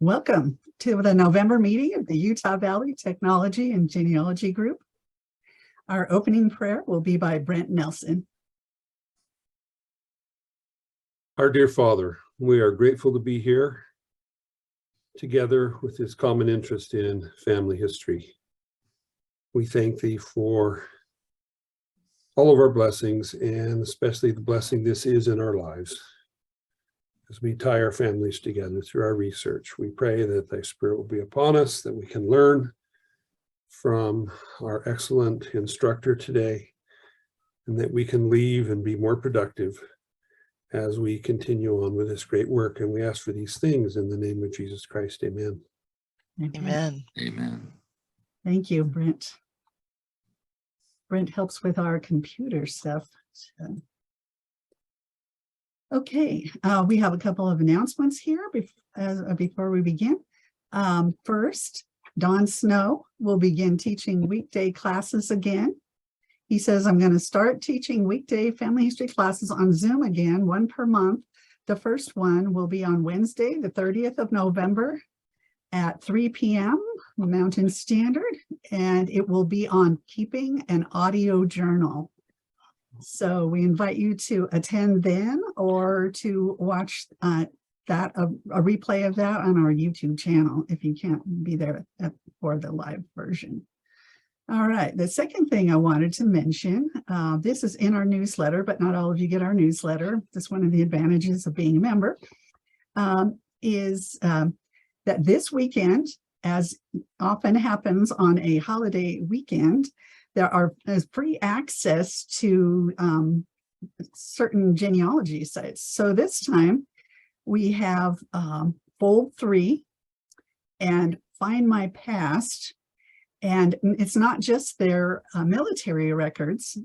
Welcome to the November meeting of the Utah Valley Technology and Genealogy Group. Our opening prayer will be by Brent Nelson. Our dear Father, we are grateful to be here together with this common interest in family history. We thank Thee for all of our blessings, and especially the blessing this is in our lives. As we tie our families together through our research, we pray that Thy Spirit will be upon us, that we can learn from our excellent instructor today, and that we can leave and be more productive as we continue on with this great work. And we ask for these things in the name of Jesus Christ. Amen. Amen. Amen. Thank you, Brent. Brent helps with our computer stuff. Okay, we have a couple of announcements here before we begin. First, Don Snow will begin teaching weekday classes again. He says, I'm going to start teaching weekday family history classes on Zoom again, one per month. The first one will be on Wednesday, the 30th of November at 3 p.m. Mountain Standard, and it will be on keeping an audio journal. So we invite you to attend then, or to watch a replay of that on our YouTube channel if you can't be there for the live version. All right, the second thing I wanted to mention, this is in our newsletter, but not all of you get our newsletter. That's one of the advantages of being a member, is that this weekend, as often happens on a holiday weekend, there's free access to certain genealogy sites. So this time we have Fold 3 and Find My Past. And it's not just their military records,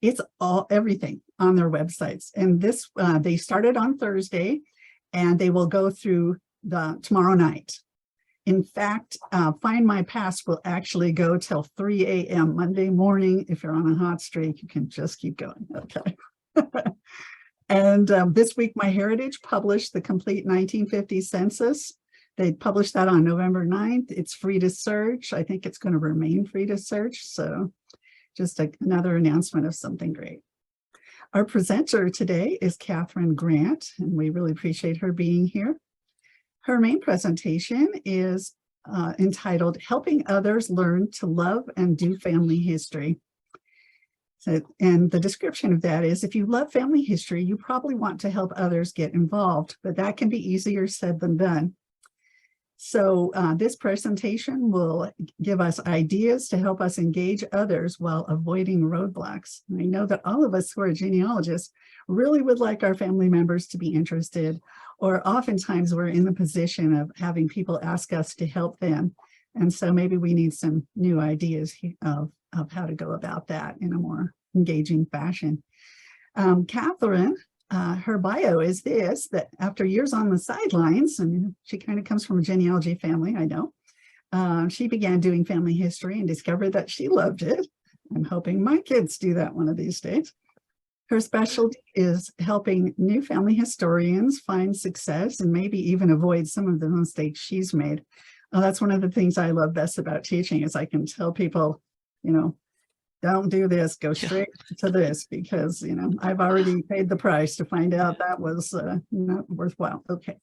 it's everything on their websites. And this they started on Thursday, and they will go through tomorrow night. In fact, Find My Past will actually go till 3 a.m. Monday morning. If you're on a hot streak, you can just keep going. Okay. And this week, MyHeritage published the complete 1950 census. They published that on November 9th. It's free to search. I think it's going to remain free to search. So just another announcement of something great. Our presenter today is Kathryn Grant, and we really appreciate her being here. Her main presentation is entitled Helping Others Learn to Love and Do Family History. So, and the description of that is, if you love family history, you probably want to help others get involved, but that can be easier said than done. So this presentation will give us ideas to help us engage others while avoiding roadblocks. I know that all of us who are genealogists really would like our family members to be interested, or oftentimes we're in the position of having people ask us to help them. And so maybe we need some new ideas of how to go about that in a more engaging fashion. Kathryn, her bio is this, that after years on the sidelines, and she kind of comes from a genealogy family, I know, she began doing family history and discovered that she loved it. I'm hoping my kids do that one of these days. Her specialty is helping new family historians find success and maybe even avoid some of the mistakes she's made. That's one of the things I love best about teaching, is I can tell people, don't do this, go straight to this, because, I've already paid the price to find out that was not worthwhile. Okay.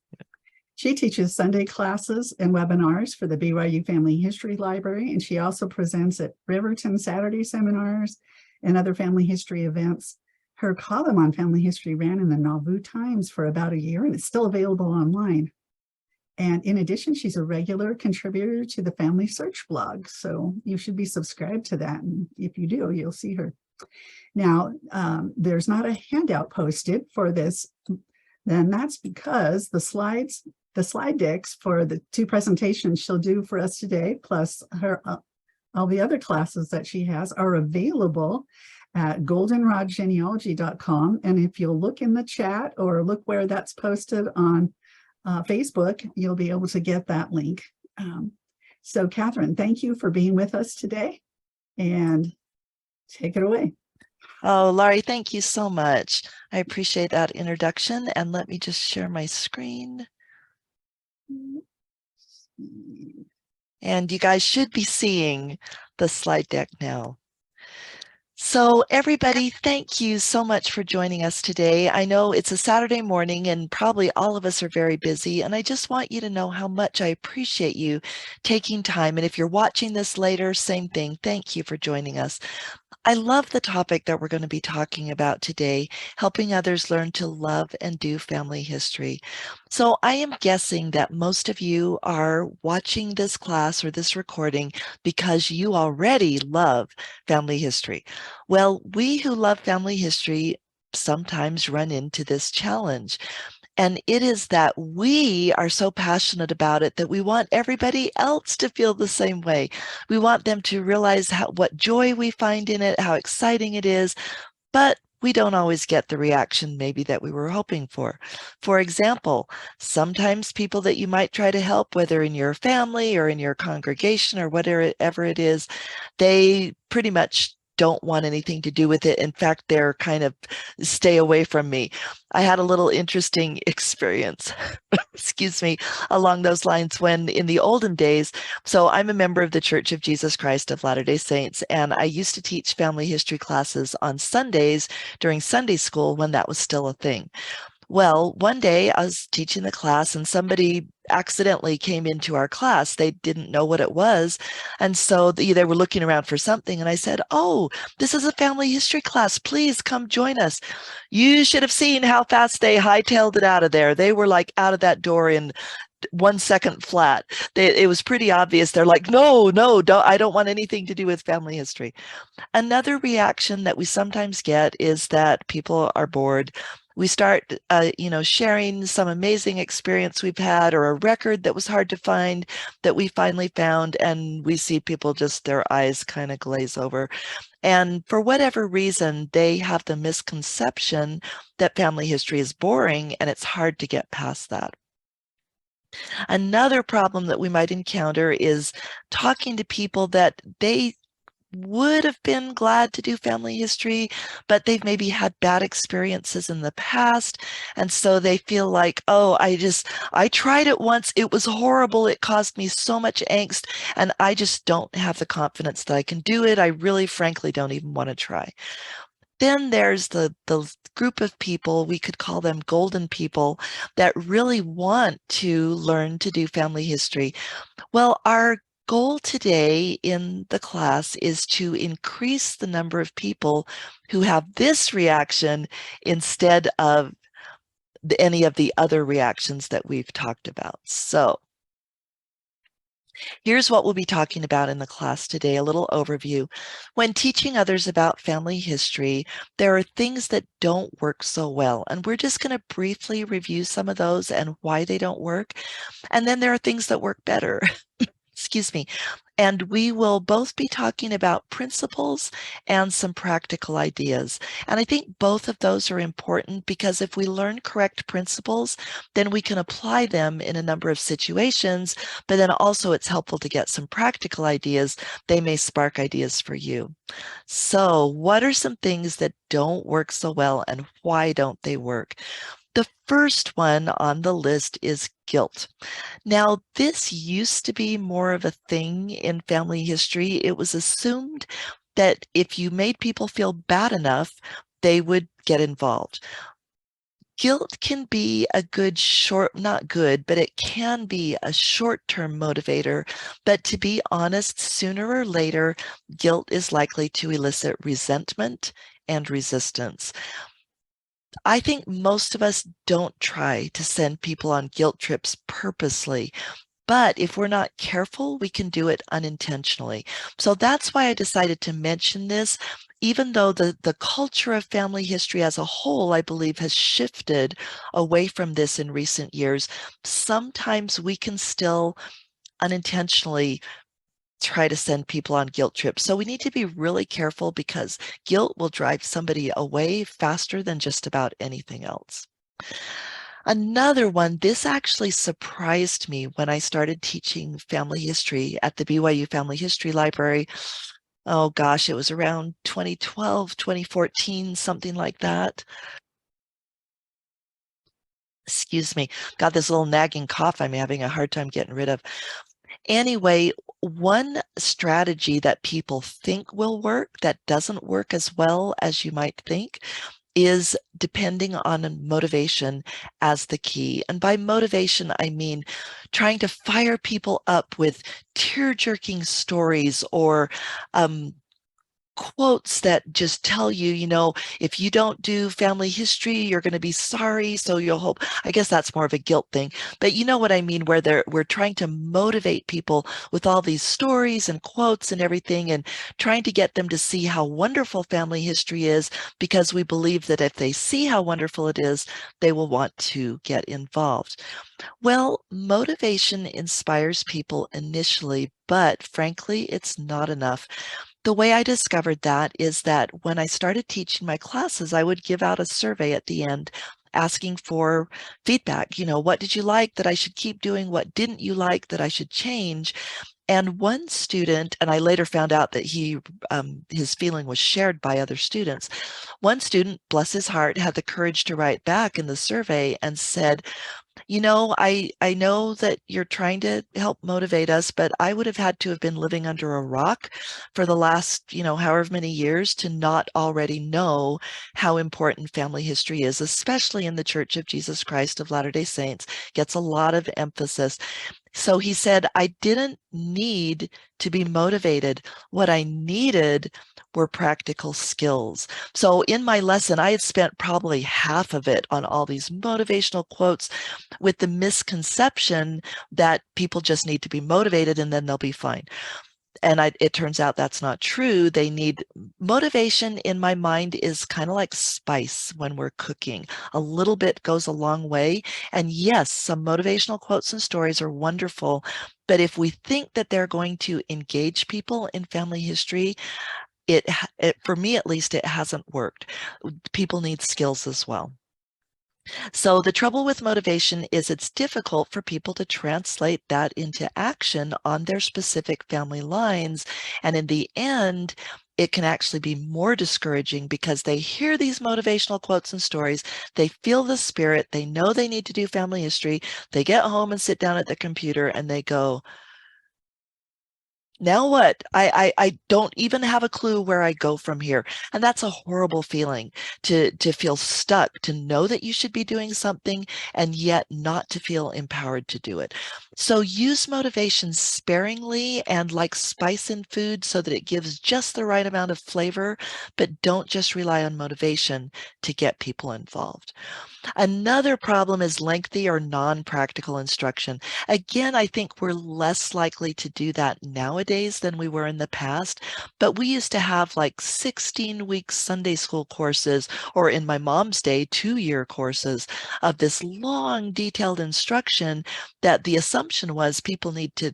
She teaches Sunday classes and webinars for the BYU Family History Library, and she also presents at Riverton Saturday seminars and other family history events. Her column on family history ran in the Nauvoo Times for about a year, and it's still available online. And in addition, she's a regular contributor to the Family Search blog. So you should be subscribed to that. And if you do, you'll see her. Now, there's not a handout posted for this. Then that's because the slide decks for the two presentations she'll do for us today, plus her all the other classes that she has, are available at goldenrodgenealogy.com. And if you'll look in the chat or look where that's posted on Facebook, you'll be able to get that link. So Kathryn, thank you for being with us today, and take it away. Oh, Laurie, thank you so much. I appreciate that introduction, and let me just share my screen. And you guys should be seeing the slide deck now. So everybody, thank you so much for joining us today. I know it's a Saturday morning and probably all of us are very busy, and I just want you to know how much I appreciate you taking time. And if you're watching this later, same thing. Thank you for joining us. I love the topic that we're going to be talking about today, helping others learn to love and do family history. So I am guessing that most of you are watching this class or this recording because you already love family history. Well, we who love family history sometimes run into this challenge. And it is that we are so passionate about it that we want everybody else to feel the same way. We want them to realize what joy we find in it, how exciting it is, but we don't always get the reaction maybe that we were hoping for. For example, sometimes people that you might try to help, whether in your family or in your congregation or whatever it is, they pretty much don't want anything to do with it. In fact, they're kind of stay away from me. I had a little interesting experience, excuse me, along those lines when in the olden days, so I'm a member of the Church of Jesus Christ of Latter-day Saints, and I used to teach family history classes on Sundays during Sunday school when that was still a thing. Well, one day I was teaching the class and somebody accidentally came into our class. They didn't know what it was. And so they were looking around for something. And I said, "Oh, this is a family history class. Please come join us." You should have seen how fast they hightailed it out of there. They were like out of that door in 1 second flat. It was pretty obvious. They're like, no, I don't want anything to do with family history. Another reaction that we sometimes get is that people are bored. We start, sharing some amazing experience we've had or a record that was hard to find that we finally found, and we see people just their eyes kind of glaze over. And for whatever reason, they have the misconception that family history is boring, and it's hard to get past that. Another problem that we might encounter is talking to people that they would have been glad to do family history, but they've maybe had bad experiences in the past. And so they feel like, oh, I tried it once. It was horrible. It caused me so much angst. And I just don't have the confidence that I can do it. I really, frankly, don't even want to try. Then there's the group of people, we could call them golden people, that really want to learn to do family history. Well, our goal today in the class is to increase the number of people who have this reaction instead of any of the other reactions that we've talked about. So here's what we'll be talking about in the class today, a little overview. When teaching others about family history, there are things that don't work so well, and we're just going to briefly review some of those and why they don't work. And then there are things that work better. Excuse me. And we will both be talking about principles and some practical ideas. And I think both of those are important because if we learn correct principles, then we can apply them in a number of situations, but then also it's helpful to get some practical ideas. They may spark ideas for you. So what are some things that don't work so well and why don't they work? The first one on the list is guilt. Now, this used to be more of a thing in family history. It was assumed that if you made people feel bad enough, they would get involved. Guilt can be a good not good, but it can be a short-term motivator. But to be honest, sooner or later, guilt is likely to elicit resentment and resistance. I think most of us don't try to send people on guilt trips purposely, but if we're not careful, we can do it unintentionally. So that's why I decided to mention this, even though the culture of family history as a whole, I believe, has shifted away from this in recent years. Sometimes we can still unintentionally try to send people on guilt trips. So we need to be really careful because guilt will drive somebody away faster than just about anything else. Another one, this actually surprised me when I started teaching family history at the BYU Family History Library. Oh gosh, it was around 2012, 2014, something like that. Excuse me, got this little nagging cough I'm having a hard time getting rid of. Anyway, one strategy that people think will work that doesn't work as well as you might think is depending on motivation as the key. And by motivation, I mean trying to fire people up with tear-jerking stories or quotes that just tell you, if you don't do family history, you're going to be sorry. So you'll hope, I guess that's more of a guilt thing, but you know what I mean, where we're trying to motivate people with all these stories and quotes and everything, and trying to get them to see how wonderful family history is, because we believe that if they see how wonderful it is, they will want to get involved. Well, motivation inspires people initially, but frankly, it's not enough. The way I discovered that is that when I started teaching my classes, I would give out a survey at the end asking for feedback. What did you like that I should keep doing? What didn't you like that I should change? And one student, and I later found out that his feeling was shared by other students. One student, bless his heart, had the courage to write back in the survey and said, I know that you're trying to help motivate us, but I would have had to have been living under a rock for the last, however many years to not already know how important family history is, especially in the Church of Jesus Christ of Latter-day Saints. Gets a lot of emphasis. So he said, I didn't need to be motivated. What I needed were practical skills. So in my lesson, I had spent probably half of it on all these motivational quotes with the misconception that people just need to be motivated and then they'll be fine. And it turns out that's not true. They need motivation. In my mind, is kind of like spice when we're cooking. A little bit goes a long way. And yes, some motivational quotes and stories are wonderful. But if we think that they're going to engage people in family history, it for me at least, it hasn't worked. People need skills as well. So the trouble with motivation is it's difficult for people to translate that into action on their specific family lines. And in the end, it can actually be more discouraging because they hear these motivational quotes and stories, they feel the spirit, they know they need to do family history, they get home and sit down at the computer and they go, now what? I don't even have a clue where I go from here. And that's a horrible feeling, to feel stuck, to know that you should be doing something and yet not to feel empowered to do it. So use motivation sparingly and like spice in food so that it gives just the right amount of flavor, but don't just rely on motivation to get people involved. Another problem is lengthy or non-practical instruction. Again, I think we're less likely to do that nowadays than we were in the past, but we used to have like 16-week Sunday school courses, or in my mom's day, 2-year courses of this long, detailed instruction that the assumption was people needed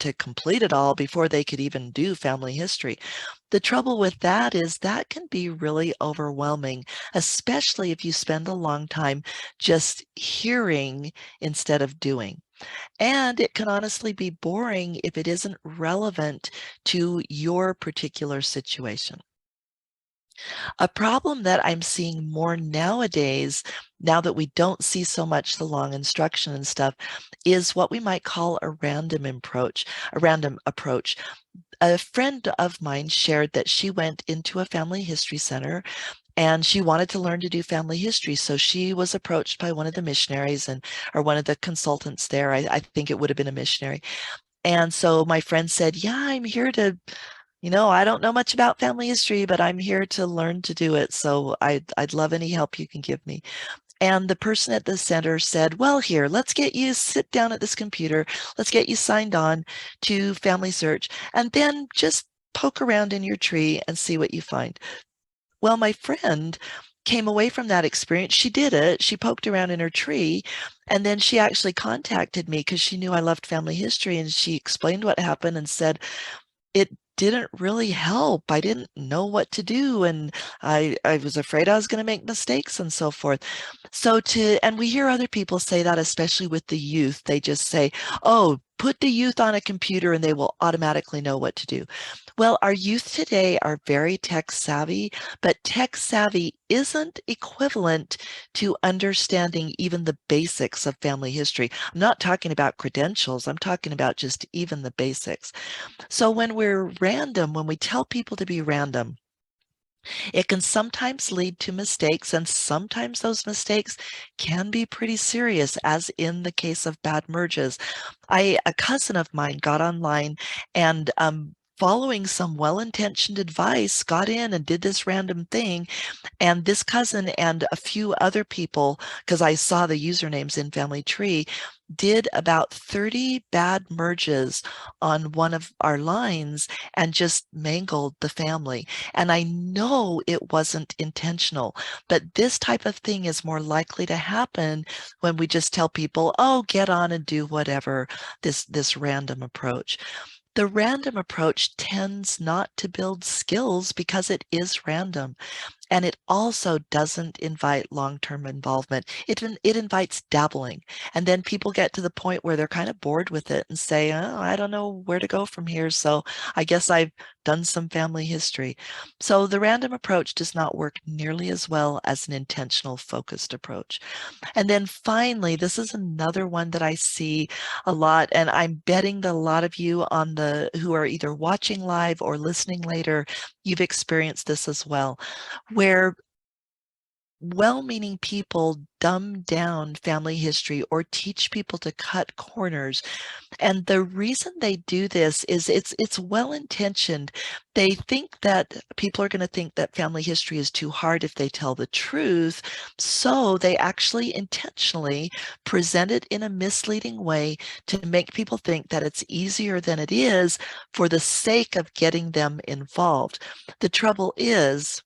to complete it all before they could even do family history. The trouble with that is that can be really overwhelming, especially if you spend a long time just hearing instead of doing. And it can honestly be boring if it isn't relevant to your particular situation. A problem that I'm seeing more nowadays, now that we don't see so much the long instruction and stuff, is what we might call a random approach. A friend of mine shared that she went into a family history center and she wanted to learn to do family history. So she was approached by one of the missionaries or one of the consultants there. I think it would have been a missionary. And so my friend said, yeah, I'm here to, I don't know much about family history, but I'm here to learn to do it. So I'd love any help you can give me. And the person at the center said, well, here, let's get you sit down at this computer. Let's get you signed on to Family Search and then just poke around in your tree and see what you find. Well, my friend came away from that experience. She did it. She poked around in her tree, and then she actually contacted me because she knew I loved family history, and she explained what happened and said, it didn't really help. I didn't know what to do. And I was afraid I was going to make mistakes and so forth. And we hear other people say that, especially with the youth. They just say, oh, put the youth on a computer and they will automatically know what to do. Well, our youth today are very tech savvy, but tech savvy isn't equivalent to understanding even the basics of family history. I'm not talking about credentials. I'm talking about just even the basics. So when we're random, when we tell people to be random, it can sometimes lead to mistakes, and sometimes those mistakes can be pretty serious, as in the case of bad merges. A cousin of mine got online and following some well-intentioned advice, got in and did this random thing. And this cousin and a few other people, because I saw the usernames in Family Tree, did about 30 bad merges on one of our lines and just mangled the family. And I know it wasn't intentional, but this type of thing is more likely to happen when we just tell people, oh, get on and do whatever, this random approach. The random approach tends not to build skills because it is random. And it also doesn't invite long-term involvement. It invites dabbling. And then people get to the point where they're kind of bored with it and say, oh, I don't know where to go from here. So I guess I've done some family history. So the random approach does not work nearly as well as an intentional focused approach. And then finally, this is another one that I see a lot, and I'm betting that a lot of you who are either watching live or listening later, you've experienced this as well, where well-meaning people dumb down family history or teach people to cut corners. And the reason they do this is it's well-intentioned. They think that people are going to think that family history is too hard if they tell the truth. So they actually intentionally present it in a misleading way to make people think that it's easier than it is for the sake of getting them involved. The trouble is,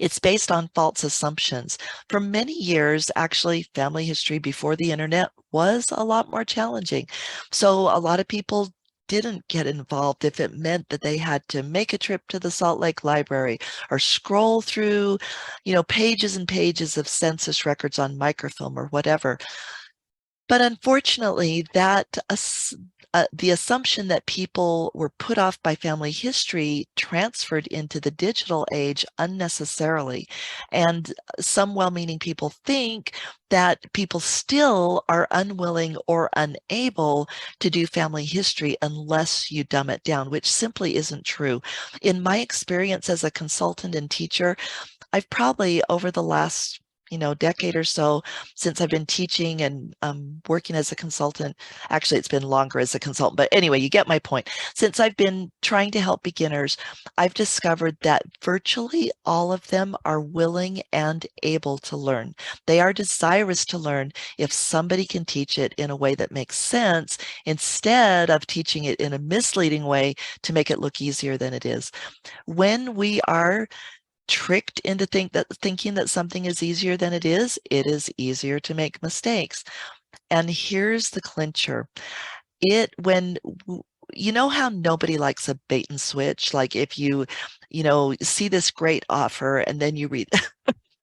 it's based on false assumptions. For many years, actually, family history before the internet was a lot more challenging. So a lot of people didn't get involved if it meant that they had to make a trip to the Salt Lake Library or scroll through, pages and pages of census records on microfilm or whatever. But unfortunately, the assumption that people were put off by family history transferred into the digital age unnecessarily. And some well-meaning people think that people still are unwilling or unable to do family history unless you dumb it down, which simply isn't true. In my experience as a consultant and teacher, I've probably over the last decade or so, since I've been teaching and working as a consultant. Actually, it's been longer as a consultant, but anyway, you get my point. Since I've been trying to help beginners, I've discovered that virtually all of them are willing and able to learn. They are desirous to learn if somebody can teach it in a way that makes sense instead of teaching it in a misleading way to make it look easier than it is. When we are tricked into thinking that something is easier than it is easier to make mistakes. And here's the clincher. You know how nobody likes a bait and switch? Like if you see this great offer and then you read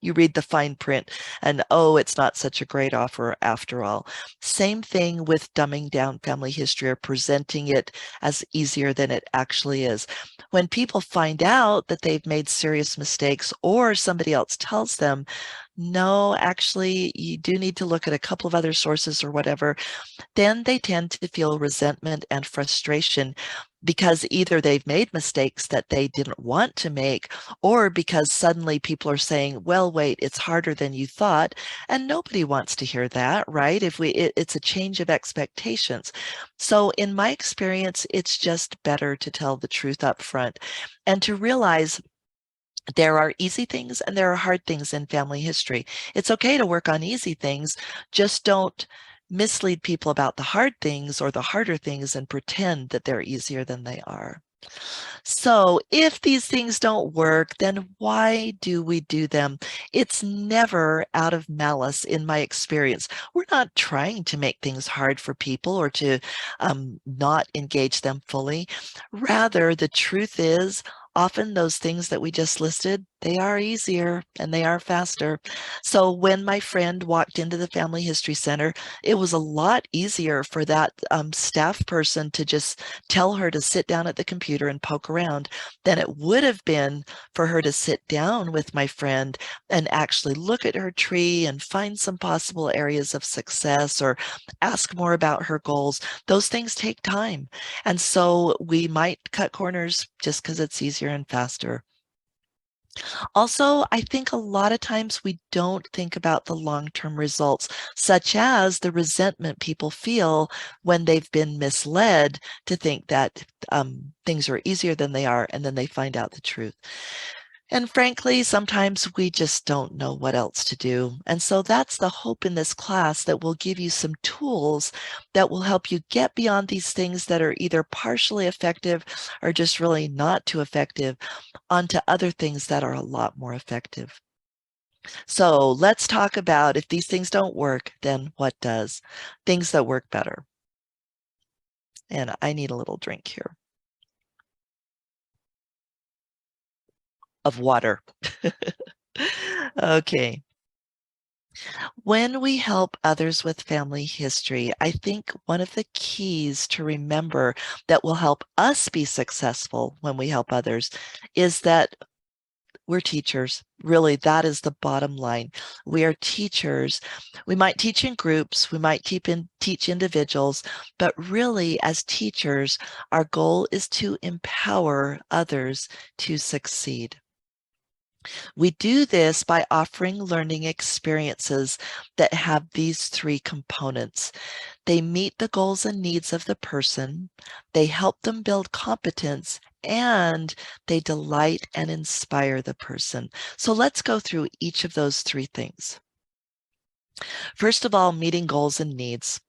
you read the fine print and, oh, it's not such a great offer after all. Same thing with dumbing down family history or presenting it as easier than it actually is. When people find out that they've made serious mistakes or somebody else tells them, no, actually, you do need to look at a couple of other sources or whatever, then they tend to feel resentment and frustration because either they've made mistakes that they didn't want to make, or because suddenly people are saying, well, wait, it's harder than you thought. And nobody wants to hear that, right? It's a change of expectations. So in my experience, it's just better to tell the truth up front and to realize there are easy things and there are hard things in family history. It's okay to work on easy things, just don't mislead people about the hard things or the harder things and pretend that they're easier than they are. So if these things don't work, then why do we do them? It's never out of malice in my experience. We're not trying to make things hard for people or to not engage them fully. Rather, the truth is, often those things that we just listed, they are easier and they are faster. So when my friend walked into the Family History Center, it was a lot easier for that staff person to just tell her to sit down at the computer and poke around than it would have been for her to sit down with my friend and actually look at her tree and find some possible areas of success or ask more about her goals. Those things take time. And so we might cut corners just because it's easier and faster. Also, I think a lot of times we don't think about the long-term results, such as the resentment people feel when they've been misled to think that things are easier than they are, and then they find out the truth. And frankly, sometimes we just don't know what else to do. And so that's the hope in this class, that will give you some tools that will help you get beyond these things that are either partially effective or just really not too effective, onto other things that are a lot more effective. So let's talk about, if these things don't work, then what does? Things that work better. And I need a little drink here of water. Okay. When we help others with family history, I think one of the keys to remember that will help us be successful when we help others is that we're teachers. Really, that is the bottom line. We are teachers. We might teach in groups, we might teach individuals, but really, as teachers, our goal is to empower others to succeed. We do this by offering learning experiences that have these three components. They meet the goals and needs of the person, they help them build competence, and they delight and inspire the person. So let's go through each of those three things. First of all, meeting goals and needs.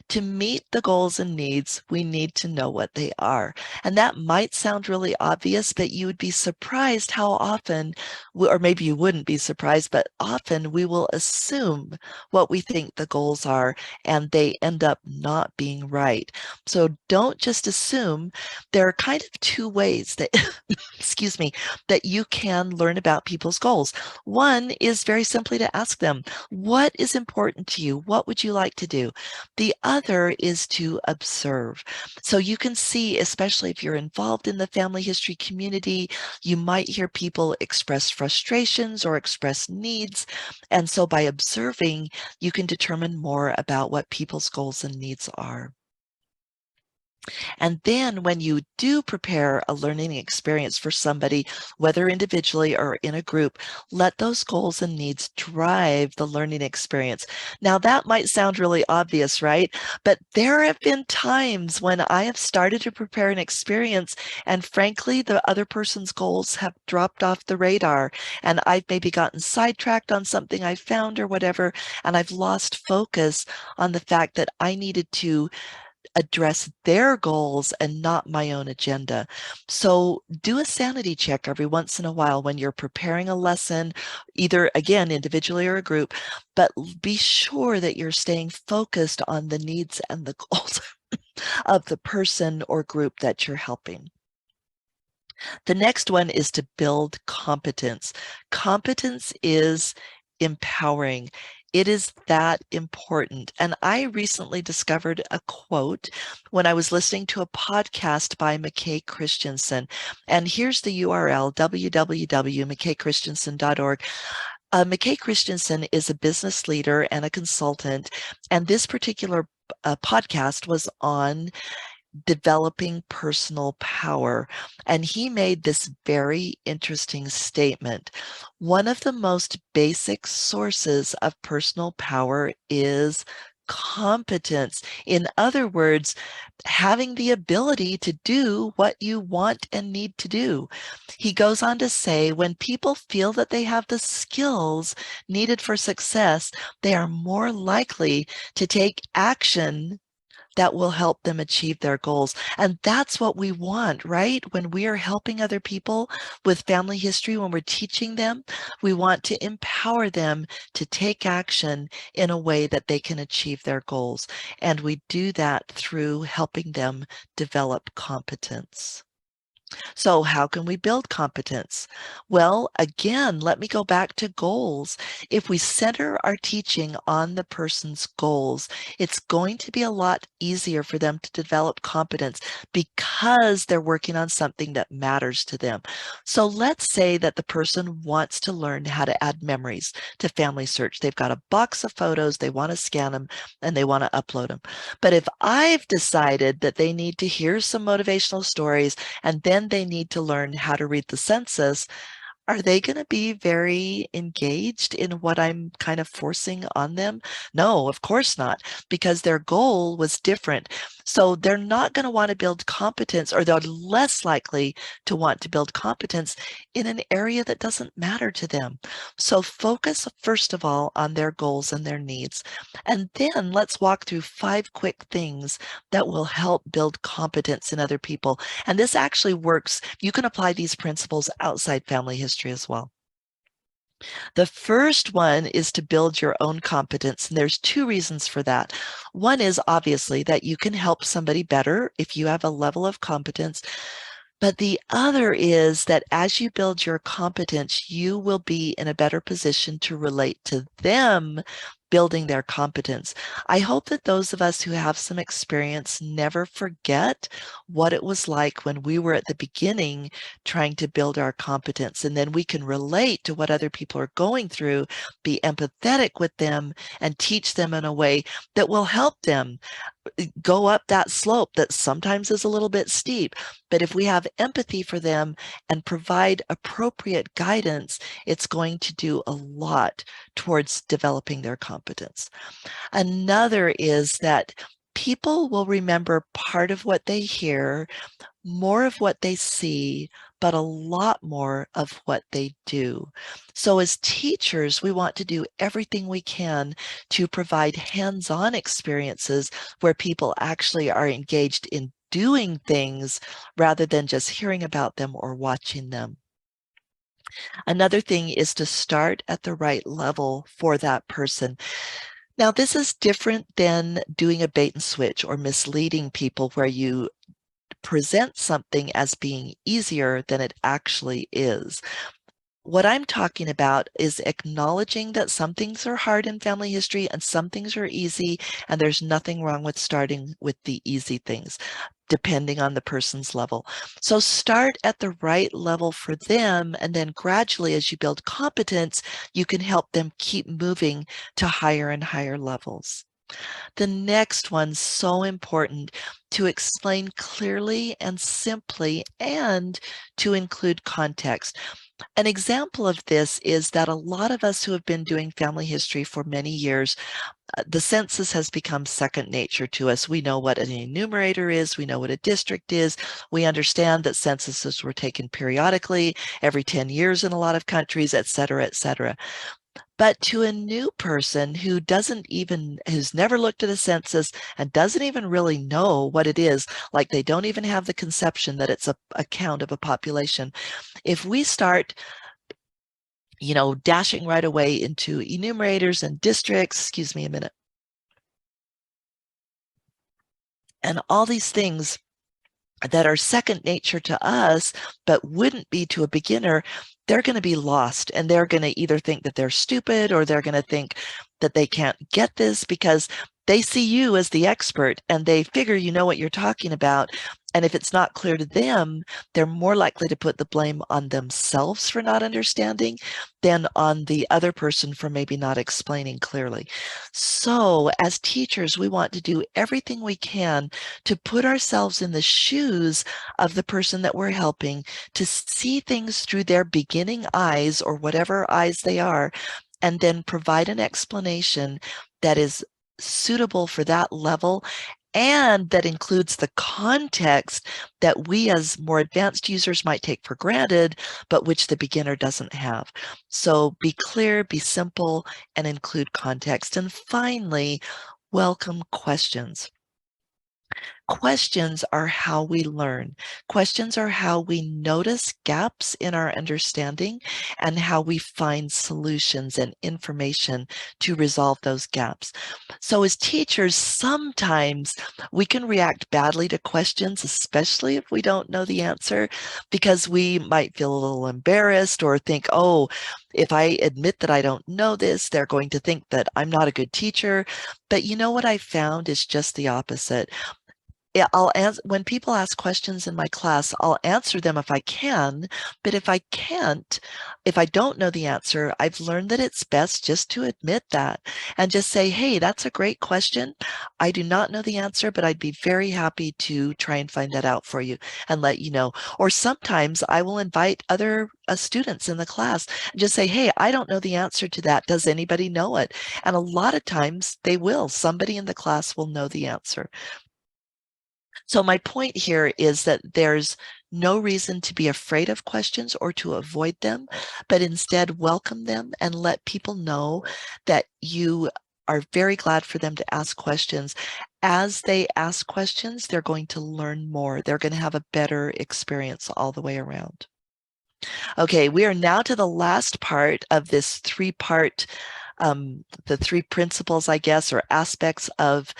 To meet the goals and needs, we need to know what they are. And that might sound really obvious, but you would be surprised how often, or maybe you wouldn't be surprised, but often we will assume what we think the goals are, and they end up not being right. So don't just assume. There are kind of two ways that, excuse me, that you can learn about people's goals. One is very simply to ask them, what is important to you? What would you like to do? The other is to observe. So you can see, especially if you're involved in the family history community, you might hear people express frustrations or express needs. And so by observing, you can determine more about what people's goals and needs are. And then when you do prepare a learning experience for somebody, whether individually or in a group, let those goals and needs drive the learning experience. Now that might sound really obvious, right? But there have been times when I have started to prepare an experience, and frankly, the other person's goals have dropped off the radar, and I've maybe gotten sidetracked on something I found or whatever, and I've lost focus on the fact that I needed to address their goals and not my own agenda. So do a sanity check every once in a while when you're preparing a lesson, either again, individually or a group, but be sure that you're staying focused on the needs and the goals of the person or group that you're helping. The next one is to build competence. Competence is empowering. It is that important. And I recently discovered a quote when I was listening to a podcast by McKay Christensen. And here's the URL, www.mckaychristensen.org. McKay Christensen is a business leader and a consultant. And this particular podcast was on developing personal power. And he made this very interesting statement. One of the most basic sources of personal power is competence. In other words, having the ability to do what you want and need to do. He goes on to say, when people feel that they have the skills needed for success, they are more likely to take action that will help them achieve their goals. And that's what we want, right? When we are helping other people with family history, when we're teaching them, we want to empower them to take action in a way that they can achieve their goals. And we do that through helping them develop competence. So how can we build competence? Well, again, let me go back to goals. If we center our teaching on the person's goals, it's going to be a lot easier for them to develop competence because they're working on something that matters to them. So let's say that the person wants to learn how to add memories to Family Search. They've got a box of photos, they want to scan them, and they want to upload them. But if I've decided that they need to hear some motivational stories and then they need to learn how to read the census, are they going to be very engaged in what I'm kind of forcing on them? No, of course not, because their goal was different. So they're not going to want to build competence, or they're less likely to want to build competence in an area that doesn't matter to them. So focus, first of all, on their goals and their needs. And then let's walk through 5 quick things that will help build competence in other people. And this actually works. You can apply these principles outside family history as well. The first one is to build your own competence. And there's 2 reasons for that. One is obviously that you can help somebody better if you have a level of competence. But the other is that as you build your competence, you will be in a better position to relate to them building their competence. I hope that those of us who have some experience never forget what it was like when we were at the beginning trying to build our competence. And then we can relate to what other people are going through, be empathetic with them, and teach them in a way that will help them go up that slope that sometimes is a little bit steep. But if we have empathy for them and provide appropriate guidance, it's going to do a lot towards developing their competence. Another is that people will remember part of what they hear, more of what they see, but a lot more of what they do. So as teachers, we want to do everything we can to provide hands-on experiences where people actually are engaged in doing things rather than just hearing about them or watching them. Another thing is to start at the right level for that person. Now, this is different than doing a bait and switch or misleading people where you present something as being easier than it actually is. What I'm talking about is acknowledging that some things are hard in family history and some things are easy, and there's nothing wrong with starting with the easy things, depending on the person's level. So start at the right level for them, and then gradually, as you build competence, you can help them keep moving to higher and higher levels. The next one, so important, to explain clearly and simply and to include context. An example of this is that a lot of us who have been doing family history for many years, the census has become second nature to us. We know what an enumerator is. We know what a district is. We understand that censuses were taken periodically, every 10 years in a lot of countries, et cetera, et cetera. But to a new person who's never looked at a census and doesn't even really know what it is, like they don't even have the conception that it's a count of a population. If we start, dashing right away into enumerators and districts, excuse me a minute, and all these things that are second nature to us, but wouldn't be to a beginner, they're going to be lost, and they're going to either think that they're stupid or they're going to think that they can't get this because they see you as the expert and they figure you know what you're talking about. And if it's not clear to them, they're more likely to put the blame on themselves for not understanding than on the other person for maybe not explaining clearly. So as teachers, we want to do everything we can to put ourselves in the shoes of the person that we're helping, to see things through their beginning eyes or whatever eyes they are, and then provide an explanation that is suitable for that level and that includes the context that we as more advanced users might take for granted, but which the beginner doesn't have. So be clear, be simple, and include context. And finally, welcome questions. Questions are how we learn. Questions are how we notice gaps in our understanding and how we find solutions and information to resolve those gaps. So as teachers, sometimes we can react badly to questions, especially if we don't know the answer, because we might feel a little embarrassed or think, oh, if I admit that I don't know this, they're going to think that I'm not a good teacher. But you know what I found is just the opposite. Yeah, I'll answer when people ask questions in my class, I'll answer them if I can, but if I can't, if I don't know the answer, I've learned that it's best just to admit that and just say, hey, that's a great question. I do not know the answer, but I'd be very happy to try and find that out for you and let you know. Or sometimes I will invite other students in the class and just say, hey, I don't know the answer to that. Does anybody know it? And a lot of times they will. Somebody in the class will know the answer. So my point here is that there's no reason to be afraid of questions or to avoid them, but instead welcome them and let people know that you are very glad for them to ask questions. As they ask questions, they're going to learn more. They're going to have a better experience all the way around. Okay, we are now to the last part of this three-part, the three principles, I guess, or aspects of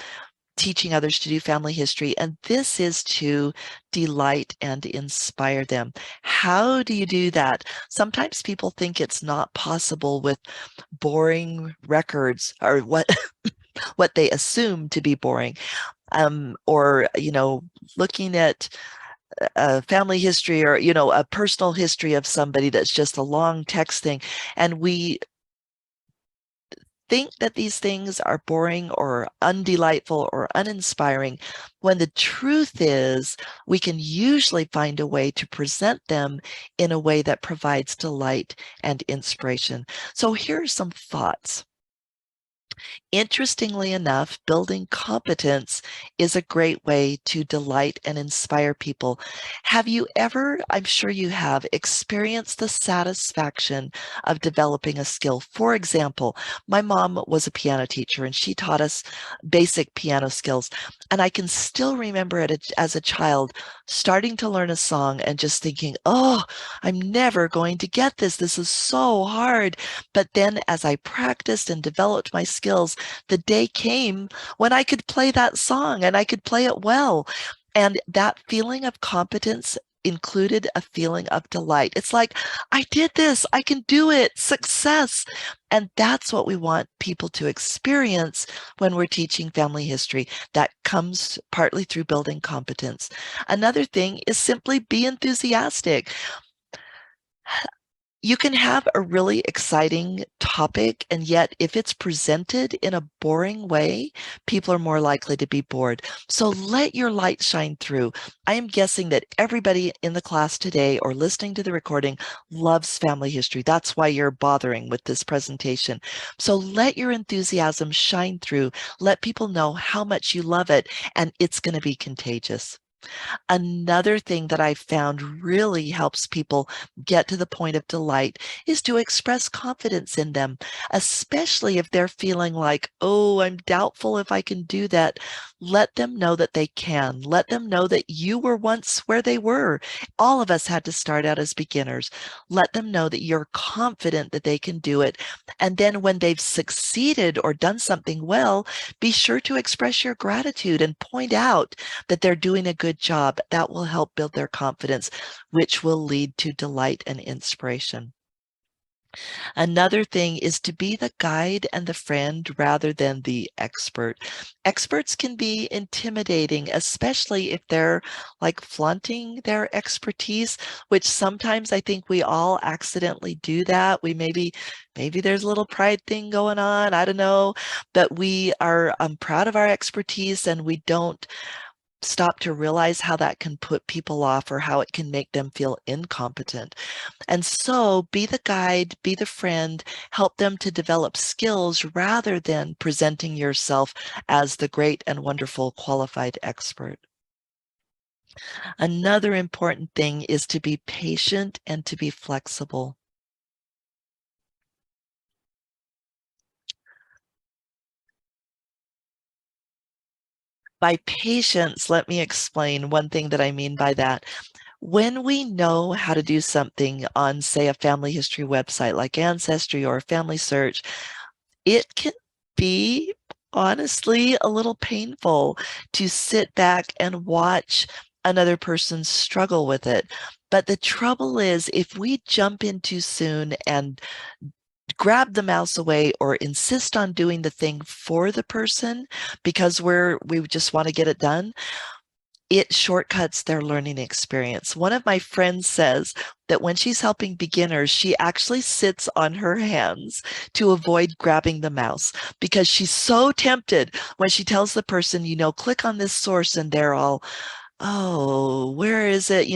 teaching others to do family history. And this is to delight and inspire them. How do you do that? Sometimes people think it's not possible with boring records or what what they assume to be boring. Or, looking at a family history or, a personal history of somebody that's just a long text thing. And we think that these things are boring or undelightful or uninspiring, when the truth is we can usually find a way to present them in a way that provides delight and inspiration. So here are some thoughts. Interestingly enough, building competence is a great way to delight and inspire people. Have you ever, I'm sure you have, experienced the satisfaction of developing a skill? For example, my mom was a piano teacher and she taught us basic piano skills. And I can still remember it as a child starting to learn a song and just thinking, oh, I'm never going to get this. This is so hard. But then as I practiced and developed my skills, the day came when I could play that song and I could play it well. And that feeling of competence included a feeling of delight. It's like, I did this, I can do it, success. And that's what we want people to experience when we're teaching family history. That comes partly through building competence. Another thing is simply be enthusiastic. You can have a really exciting topic, and yet if it's presented in a boring way, people are more likely to be bored. So let your light shine through. I am guessing that everybody in the class today or listening to the recording loves family history. That's why you're bothering with this presentation. So let your enthusiasm shine through. Let people know how much you love it, and it's going to be contagious. Another thing that I found really helps people get to the point of delight is to express confidence in them, especially if they're feeling like, oh, I'm doubtful if I can do that. Let them know that they can. Let them know that you were once where they were. All of us had to start out as beginners. Let them know that you're confident that they can do it. And then when they've succeeded or done something well, be sure to express your gratitude and point out that they're doing a good job. That will help build their confidence, which will lead to delight and inspiration. Another thing is to be the guide and the friend rather than the expert. Experts can be intimidating, especially if they're like flaunting their expertise, which sometimes I think we all accidentally do that. Maybe there's a little pride thing going on. I don't know, but we are proud of our expertise and we don't stop to realize how that can put people off or how it can make them feel incompetent. And so be the guide, be the friend, help them to develop skills rather than presenting yourself as the great and wonderful qualified expert. Another important thing is to be patient and to be flexible. By patience, let me explain one thing that I mean by that. When we know how to do something on, say, a family history website like Ancestry or Family Search, it can be honestly a little painful to sit back and watch another person struggle with it. But the trouble is, if we jump in too soon and grab the mouse away or insist on doing the thing for the person because we just want to get it done, it shortcuts their learning experience. One of my friends says that when she's helping beginners, she actually sits on her hands to avoid grabbing the mouse because she's so tempted when she tells the person, click on this source, and they're all, oh, where is it?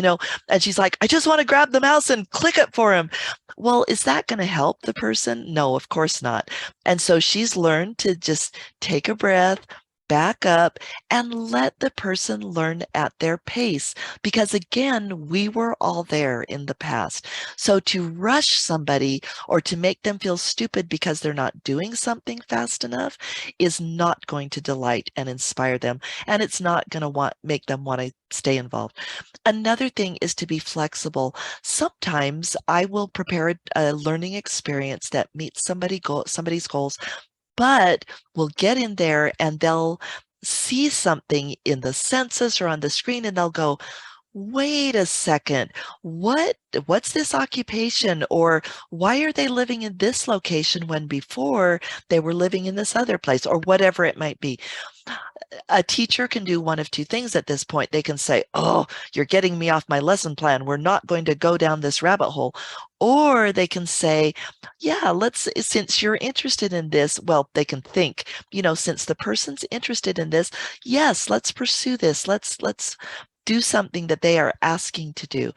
And she's like, I just want to grab the mouse and click it for him. Well, is that going to help the person? No, of course not. And so she's learned to just take a breath, back up, and let the person learn at their pace. Because again, we were all there in the past. So to rush somebody or to make them feel stupid because they're not doing something fast enough is not going to delight and inspire them. And it's not going to make them want to stay involved. Another thing is to be flexible. Sometimes I will prepare a learning experience that meets somebody's goals, but we'll get in there and they'll see something in the census or on the screen and they'll go, wait a second, what's this occupation? Or why are they living in this location when before they were living in this other place, or whatever it might be? A teacher can do one of two things at this point. They can say, oh, you're getting me off my lesson plan. We're not going to go down this rabbit hole. Or they can say, yeah, since you're interested in this, well, they can think, since the person's interested in this, yes, let's pursue this. Let's do something that they are asking to do.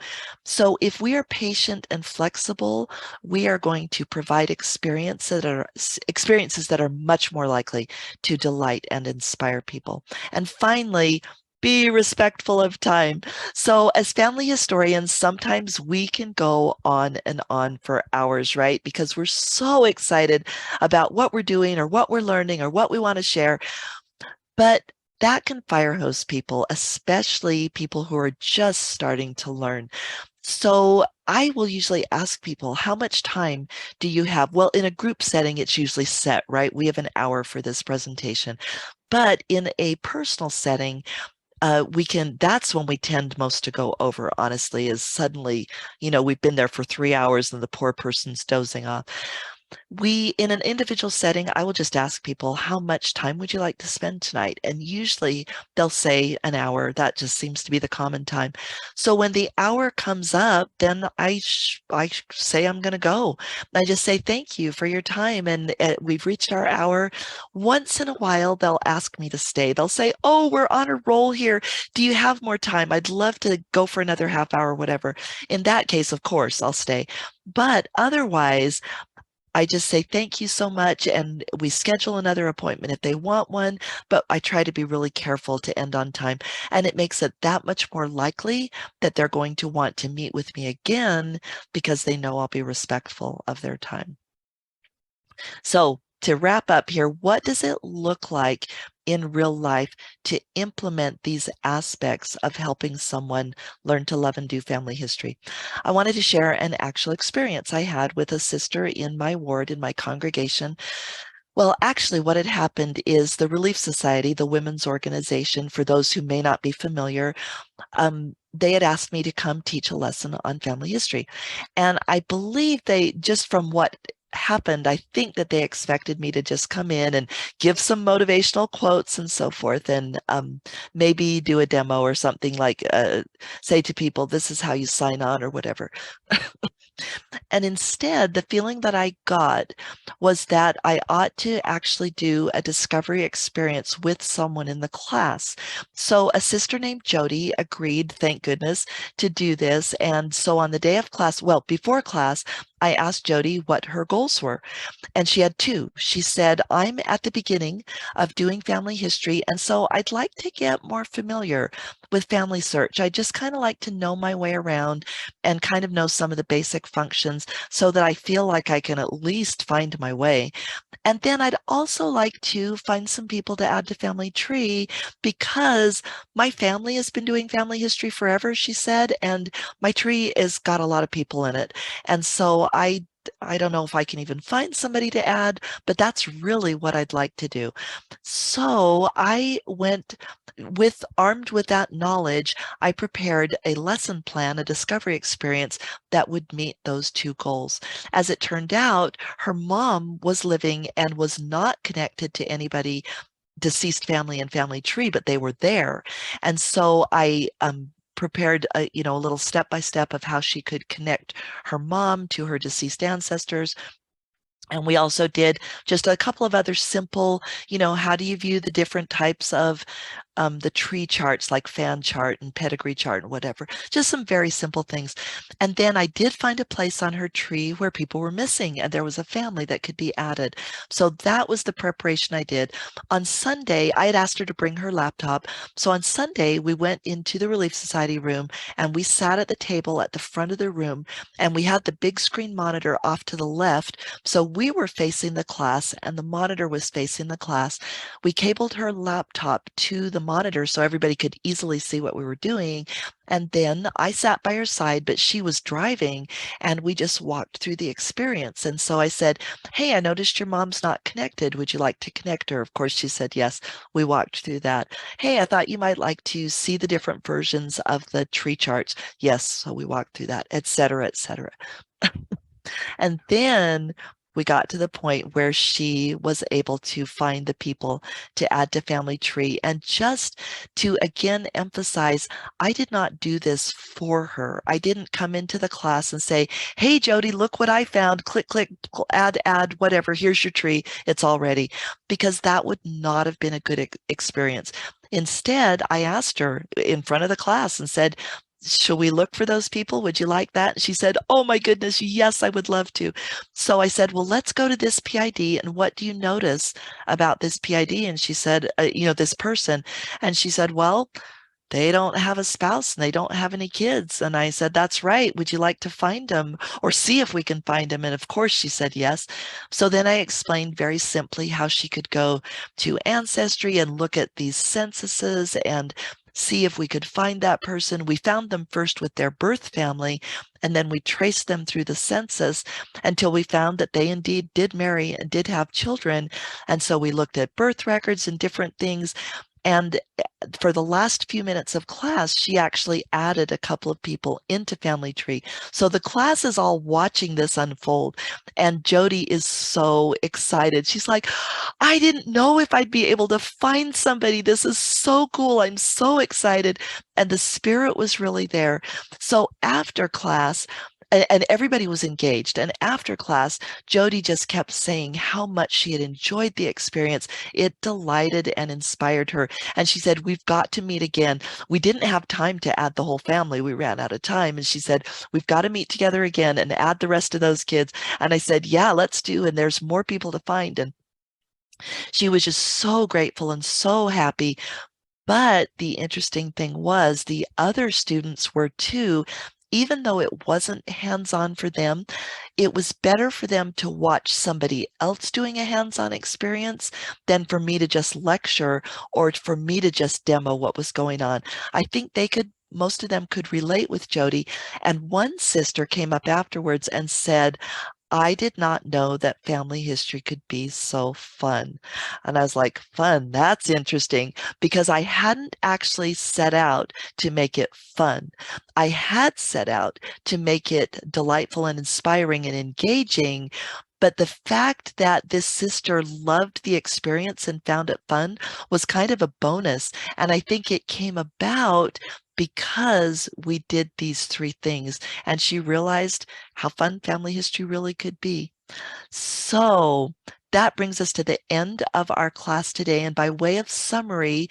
So if we are patient and flexible, we are going to provide experiences that are much more likely to delight and inspire people. And finally, be respectful of time. So as family historians, sometimes we can go on and on for hours, right? Because we're so excited about what we're doing or what we're learning or what we want to share. But that can fire hose people, especially people who are just starting to learn. So I will usually ask people, how much time do you have? Well, in a group setting, it's usually set, right? We have an hour for this presentation. But in a personal setting, that's when we tend most to go over, honestly, is suddenly, we've been there for 3 hours and the poor person's dozing off. In an individual setting, I will just ask people, how much time would you like to spend tonight? And usually they'll say an hour. That just seems to be the common time. So when the hour comes up, then I say I'm going to go. I just say, thank you for your time. And we've reached our hour. Once in a while, they'll ask me to stay. They'll say, oh, we're on a roll here. Do you have more time? I'd love to go for another half hour, whatever. In that case, of course, I'll stay. But otherwise, I just say, thank you so much. And we schedule another appointment if they want one, but I try to be really careful to end on time. And it makes it that much more likely that they're going to want to meet with me again because they know I'll be respectful of their time. So to wrap up here, what does it look like in real life to implement these aspects of helping someone learn to love and do family history? I wanted to share an actual experience I had with a sister in my ward, in my congregation. Well, actually, what had happened is the Relief Society, the women's organization, for those who may not be familiar, they had asked me to come teach a lesson on family history. And I believe just from what happened, I think that they expected me to just come in and give some motivational quotes and so forth, and maybe do a demo or something, like say to people, this is how you sign on or whatever. And instead, the feeling that I got was that I ought to actually do a discovery experience with someone in the class. So a sister named Jody agreed, thank goodness, to do this. And so on the day of class, well, before class, I asked Jody what her goals were. And she had two. She said, I'm at the beginning of doing family history, and so I'd like to get more familiar with Family Search. I just kind of like to know my way around and kind of know some of the basic functions so that I feel like I can at least find my way. And then I'd also like to find some people to add to Family Tree because my family has been doing family history forever, she said, and my tree has got a lot of people in it. And so I don't know if I can even find somebody to add, but that's really what I'd like to do. So I went armed with that knowledge, I prepared a lesson plan, a discovery experience that would meet those two goals. As it turned out, her mom was living and was not connected to anybody, deceased family and family tree, but they were there. And so I prepared a little step-by-step of how she could connect her mom to her deceased ancestors. And we also did just a couple of other simple, how do you view the different types of the tree charts, like fan chart and pedigree chart and whatever, just some very simple things. And then I did find a place on her tree where people were missing and there was a family that could be added. So that was the preparation I did. On Sunday, I had asked her to bring her laptop. So on Sunday, we went into the Relief Society room and we sat at the table at the front of the room, and we had the big screen monitor off to the left. So we were facing the class and the monitor was facing the class. We cabled her laptop to the monitor so everybody could easily see what we were doing. And then I sat by her side, but she was driving, and we just walked through the experience. And so I said, hey, I noticed your mom's not connected. Would you like to connect her? Of course, she said yes. We walked through that. Hey, I thought you might like to see the different versions of the tree charts. Yes. So we walked through that, et cetera, et cetera. And then we got to the point where she was able to find the people to add to Family Tree. And just to again emphasize, I did not do this for her. I didn't come into the class and say, hey, Jody, look what I found. Click, click, add, whatever. Here's your tree. It's all ready. Because that would not have been a good experience. Instead, I asked her in front of the class and said, shall we look for those people? Would you like that? And she said, oh my goodness, yes, I would love to. So I said, well, let's go to this PID. And what do you notice about this PID? And she said, this person. And she said, well, they don't have a spouse and they don't have any kids. And I said, that's right. Would you like to find them or see if we can find them? And of course she said yes. So then I explained very simply how she could go to Ancestry and look at these censuses and see if we could find that person. We found them first with their birth family, and then we traced them through the census until we found that they indeed did marry and did have children. And so we looked at birth records and different things. And for the last few minutes of class, she actually added a couple of people into Family Tree. So the class is all watching this unfold. And Jody is so excited. She's like, I didn't know if I'd be able to find somebody. This is so cool. I'm so excited. And the spirit was really there. So after class, and everybody was engaged. And after class, Jody just kept saying how much she had enjoyed the experience. It delighted and inspired her. And she said, we've got to meet again. We didn't have time to add the whole family. We ran out of time. And she said, we've got to meet together again and add the rest of those kids. And I said, yeah, let's do. And there's more people to find. And she was just so grateful and so happy. But the interesting thing was the other students were too. Even though it wasn't hands-on for them, it was better for them to watch somebody else doing a hands-on experience than for me to just lecture or for me to just demo what was going on. I think most of them could relate with Jody. And one sister came up afterwards and said, I did not know that family history could be so fun. And I was like, fun, that's interesting, because I hadn't actually set out to make it fun. I had set out to make it delightful and inspiring and engaging. But the fact that this sister loved the experience and found it fun was kind of a bonus. And I think it came about because we did these three things, and she realized how fun family history really could be. So that brings us to the end of our class today. And by way of summary,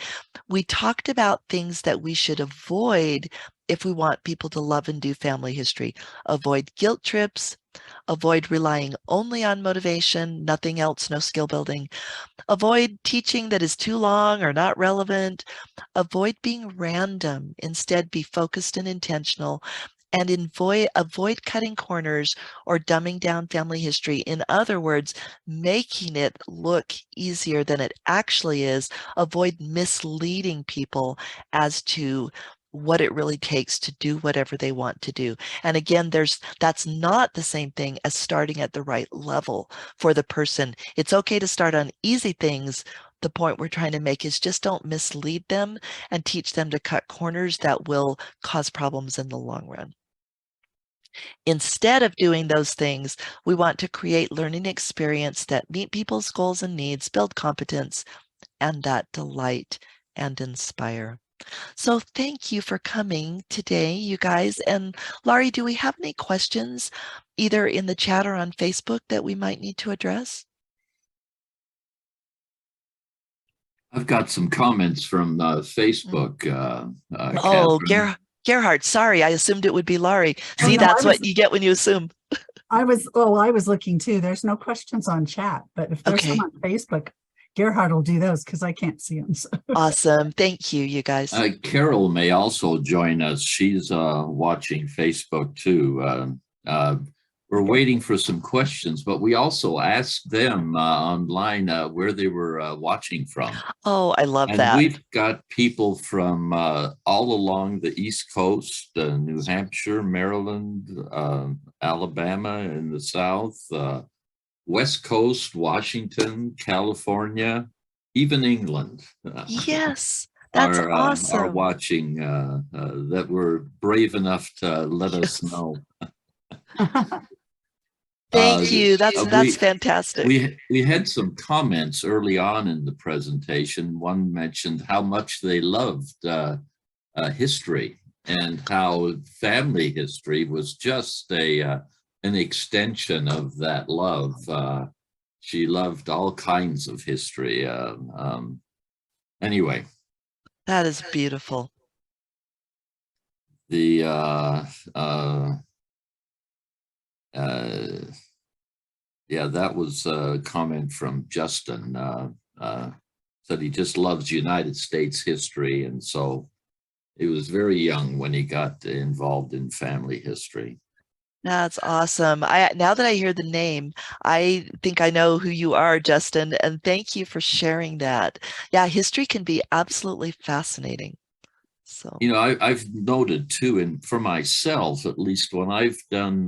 we talked about things that we should avoid if we want people to love and do family history. Avoid guilt trips, Avoid relying only on motivation, nothing else, no skill building. Avoid teaching that is too long or not relevant. Avoid being random. Instead, be focused and intentional. And avoid cutting corners or dumbing down family history. In other words, making it look easier than it actually is. Avoid misleading people as to what it really takes to do whatever they want to do. And again, that's not the same thing as starting at the right level for the person. It's okay to start on easy things. The point we're trying to make is just don't mislead them and teach them to cut corners that will cause problems in the long run. Instead of doing those things, we want to create learning experience that meet people's goals and needs, build competence, and that delight and inspire. So thank you for coming today, you guys. And Laurie, do we have any questions either in the chat or on Facebook that we might need to address? I've got some comments from Facebook. Oh, Kathryn. Gerhard, sorry, I assumed it would be Laurie. Oh, See, no, that's what you get when you assume. I was looking too. There's no questions on chat, but if there's some on Facebook, Gerhard will do those because I can't see them. So. Awesome. Thank you, you guys. Carol may also join us. She's watching Facebook too. We're waiting for some questions, but we also asked them online where they were watching from. Oh, I love and that. We've got people from all along the East Coast, New Hampshire, Maryland, Alabama in the South, West Coast, Washington, California, even England. Yes, that's awesome. Are watching that were brave enough to let us know. Thank you. That's fantastic. We had some comments early on in the presentation. One mentioned how much they loved history and how family history was just an extension of that love. She loved all kinds of history. Anyway. That is beautiful. Yeah, that was a comment from Justin. Said he just loves United States history, and so he was very young when he got involved in family history. That's awesome. Now that I hear the name, I think I know who you are, Justin, and thank you for sharing that. Yeah, history can be absolutely fascinating. So, you know, I've noted too, and for myself, at least when I've done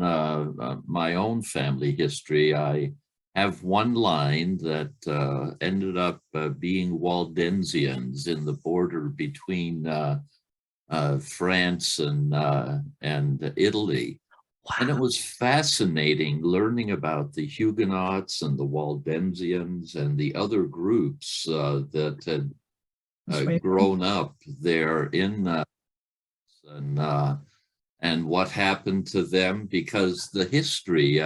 my own family history, I have one line that ended up being Waldensians in the border between France and Italy. Wow. And it was fascinating learning about the Huguenots and the Waldensians and the other groups that had grown up there in and what happened to them, because the history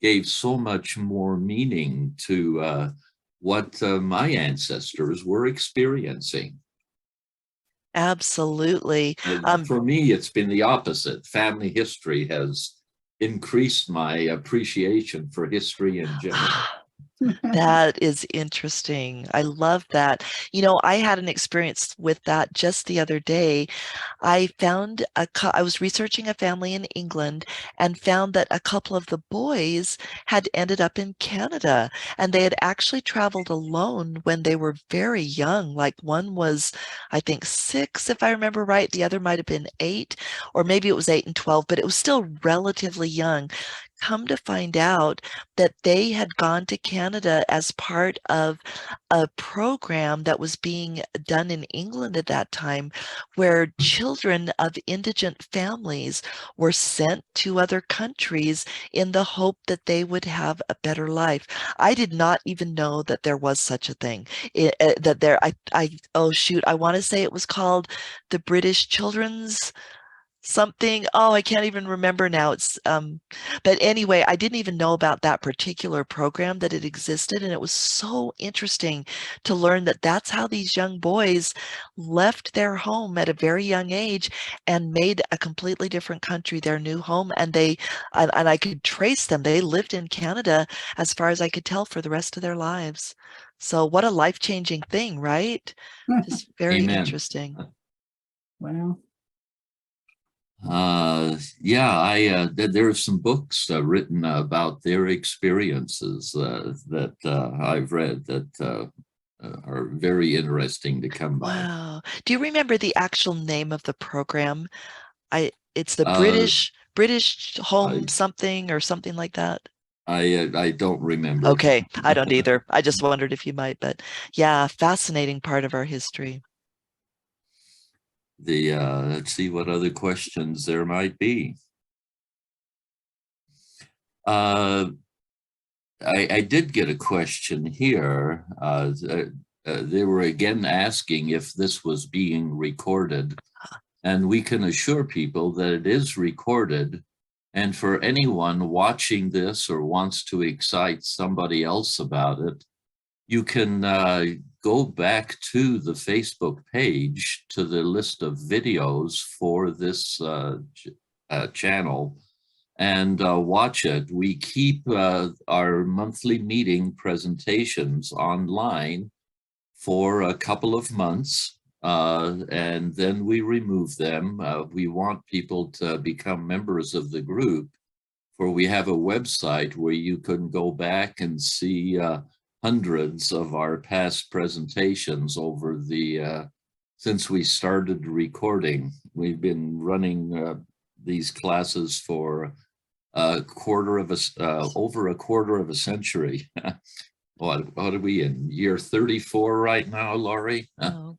gave so much more meaning to what my ancestors were experiencing. Absolutely. For me, it's been the opposite. Family history has increased my appreciation for history in general. That is interesting. I love that. You know, I had an experience with that just the other day. I was researching a family in England and found that a couple of the boys had ended up in Canada, and they had actually traveled alone when they were very young. Like one was, I think, 6, if I remember right. The other might have been 8, or maybe it was 8 and 12, but it was still relatively young. Come to find out that they had gone to Canada as part of a program that was being done in England at that time, where children of indigent families were sent to other countries in the hope that they would have a better life. I did not even know that there was such a thing. Oh shoot, I want to say it was called the British Children's something. Oh, I can't even remember now. But anyway, I didn't even know about that particular program, that it existed. And it was so interesting to learn that that's how these young boys left their home at a very young age and made a completely different country their new home. And and I could trace them. They lived in Canada, as far as I could tell, for the rest of their lives. So what a life-changing thing, right? Just very Amen. interesting. Wow. There are some books written about their experiences that I've read that are very interesting to come by. Wow. Do you remember the actual name of the program? It's the Uh, British Home I, something or something like that. I don't remember. Okay, I don't either. I just wondered if you might, but yeah, fascinating part of our history. Let's see what other questions there might be. I did get a question here. They were again asking if this was being recorded, and we can assure people that it is recorded. And for anyone watching this or wants to excite somebody else about it, you can go back to the Facebook page, to the list of videos for this channel, and watch it. We keep our monthly meeting presentations online for a couple of months, and then we remove them. We want people to become members of the group, for we have a website where you can go back and see hundreds of our past presentations over the since we started recording. We've been running these classes for over a quarter of a century. What are we in, year 34 right now, Laurie? Oh.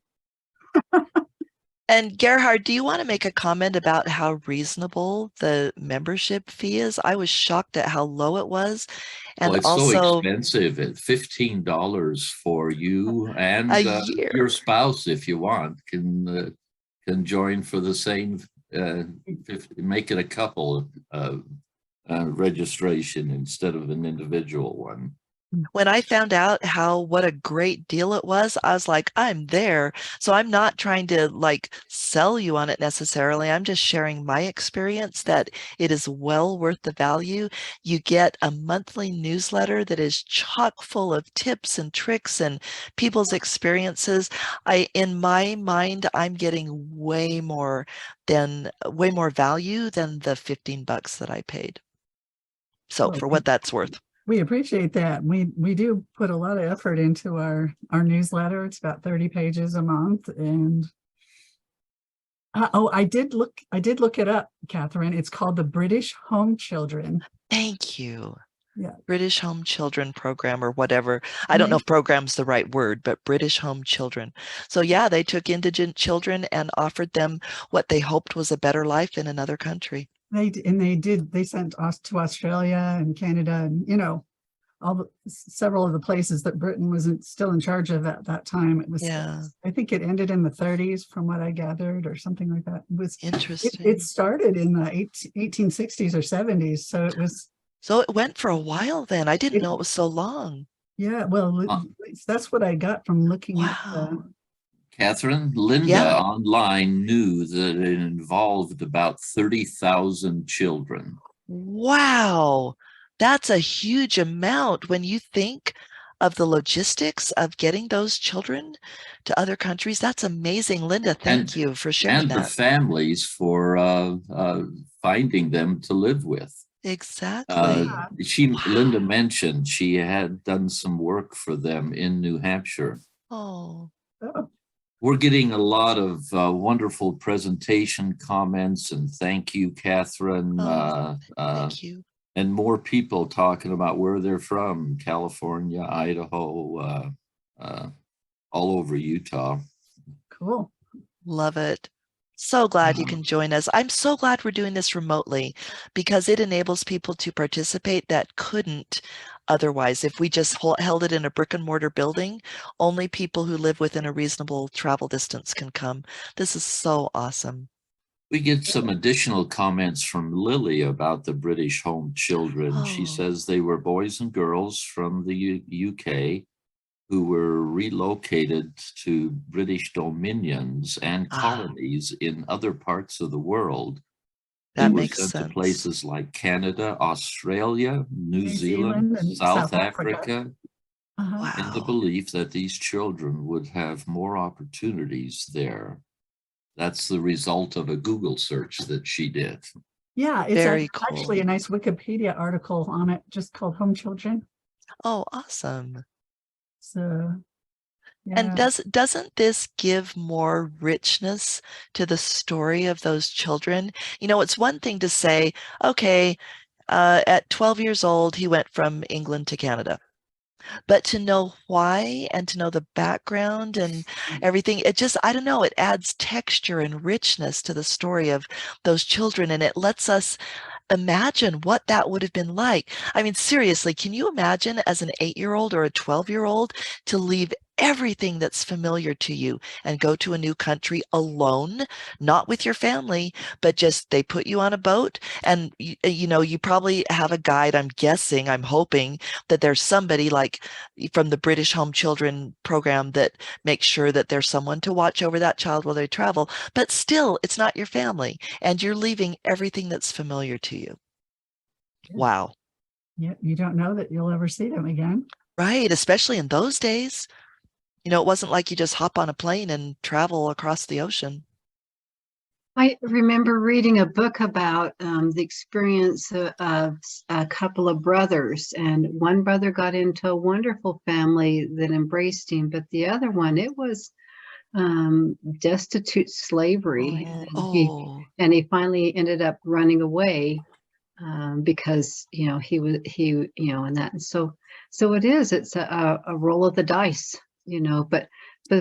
And Gerhard, do you want to make a comment about how reasonable the membership fee is? I was shocked at how low it was. And Well, it's so also expensive. It's $15 for you and a year. your spouse, if you want, can join for the same. Make it a couple registration instead of an individual one. When I found out what a great deal it was, I was like, I'm there. So I'm not trying to like sell you on it necessarily. I'm just sharing my experience that it is well worth the value. You get a monthly newsletter that is chock full of tips and tricks and people's experiences. In my mind, I'm getting way more value than the $15 that I paid. So Well, for what that's worth. we appreciate that. We do put a lot of effort into our newsletter. It's about 30 pages a month. And I did look it up, Kathryn. It's called the British Home Children. Thank you. Yeah. British Home Children Program or whatever. I don't know if program's the right word, but British Home Children. So yeah, they took indigent children and offered them what they hoped was a better life in another country. They sent us to Australia and Canada and, several of the places that Britain wasn't still in charge of at that time. It was, yeah. I think it ended in the 30s from what I gathered, or something like that. It was interesting. It started in the 1860s or 70s. So it was. So it went for a while then. I didn't know it was so long. Yeah, well, that's what I got from looking at. Kathryn, Linda online knew that it involved about 30,000 children. Wow, that's a huge amount when you think of the logistics of getting those children to other countries. That's amazing. Linda, thank you for sharing that. And the families for finding them to live with. Exactly. Linda mentioned she had done some work for them in New Hampshire. Oh. We're getting a lot of wonderful presentation comments, and thank you, Kathryn. Thank you. And more people talking about where they're from: California, Idaho, all over Utah. Cool. Love it. So glad you can join us. I'm so glad we're doing this remotely because it enables people to participate that couldn't otherwise. If we just held it in a brick and mortar building, only people who live within a reasonable travel distance can come. This is so awesome. We get some additional comments from Lily about the British home children. She Oh. says they were boys and girls from the UK who were relocated to British dominions and colonies in other parts of the world. They That were makes sent to sense. places like Canada, Australia, New Zealand Zealand, and South South Africa. Africa, Uh-huh. in the Wow. belief that these children would have more opportunities there. That's the result of a Google search that she did. Yeah, it's Very actually cool. a nice Wikipedia article on it, just called Home Children. Oh, awesome. So, And yeah. doesn't this give more richness to the story of those children? You know, it's one thing to say, okay, at 12 years old, he went from England to Canada. But to know why and to know the background and everything, it just, I don't know, it adds texture and richness to the story of those children. And it lets us imagine what that would have been like. I mean, seriously, can you imagine as an 8-year-old or a 12-year-old to leave everything that's familiar to you and go to a new country alone, not with your family, but just they put you on a boat and you know, you probably have a guide. I'm guessing, I'm hoping that there's somebody like from the British Home Children program that makes sure that there's someone to watch over that child while they travel, but still it's not your family and you're leaving everything that's familiar to you. Yeah. Wow. Yeah, you don't know that you'll ever see them again. Right, especially in those days. You know, it wasn't like you just hop on a plane and travel across the ocean. I remember reading a book about the experience of a couple of brothers, and one brother got into a wonderful family that embraced him, but the other one, it was destitute slavery, Oh, and he finally ended up running away because and that, and so it's a roll of the dice, but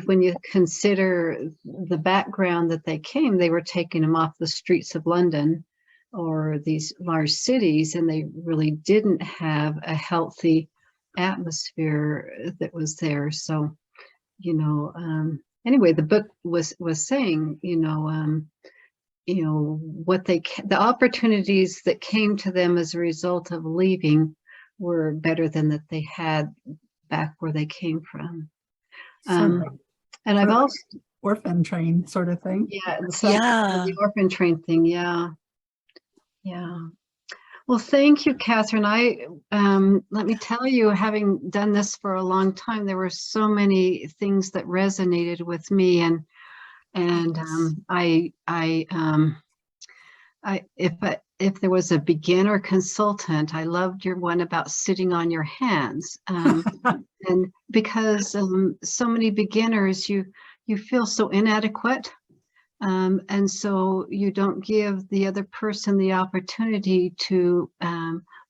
when you consider the background that they were taking them off the streets of London or these large cities, and they really didn't have a healthy atmosphere that was there. So, anyway, the book was saying, the opportunities that came to them as a result of leaving were better than that they had back where they came from. And I've also orphan train sort of thing. yeah. The orphan train thing. Yeah. Well, thank you, Kathryn. Let me tell you, having done this for a long time, there were so many things that resonated with me, and if there was a beginner consultant, I loved your one about sitting on your hands, and because so many beginners, you feel so inadequate, and so you don't give the other person the opportunity to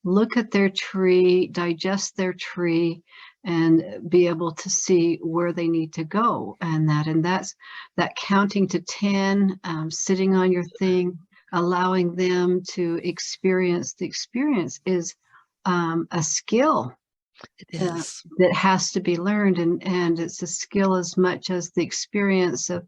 look at their tree, digest their tree, and be able to see where they need to go, and that's that counting to 10, sitting on your thing, allowing them to experience the experience is a skill. It is. That has to be learned, and it's a skill as much as the experience of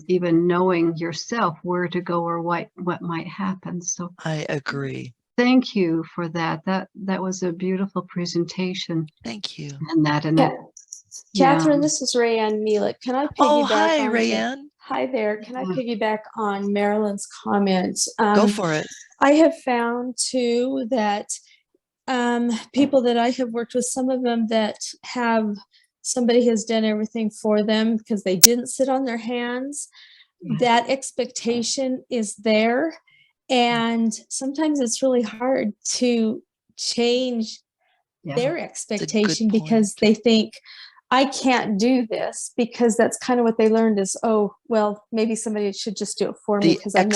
even knowing yourself where to go or what might happen. So I agree. thank you for that. That was a beautiful presentation. Thank you. Kathryn, this is Rayanne Mielek. Can I piggyback? Oh, hi, on Rayanne. Hi there. Can I piggyback on Marilyn's comments? Go for it. I have found too that people that I have worked with, some of them that have somebody has done everything for them because they didn't sit on their hands. That expectation is there. And sometimes it's really hard to change their expectation because they think, I can't do this, because that's kind of what they learned is, oh, well, maybe somebody should just do it for me because I don't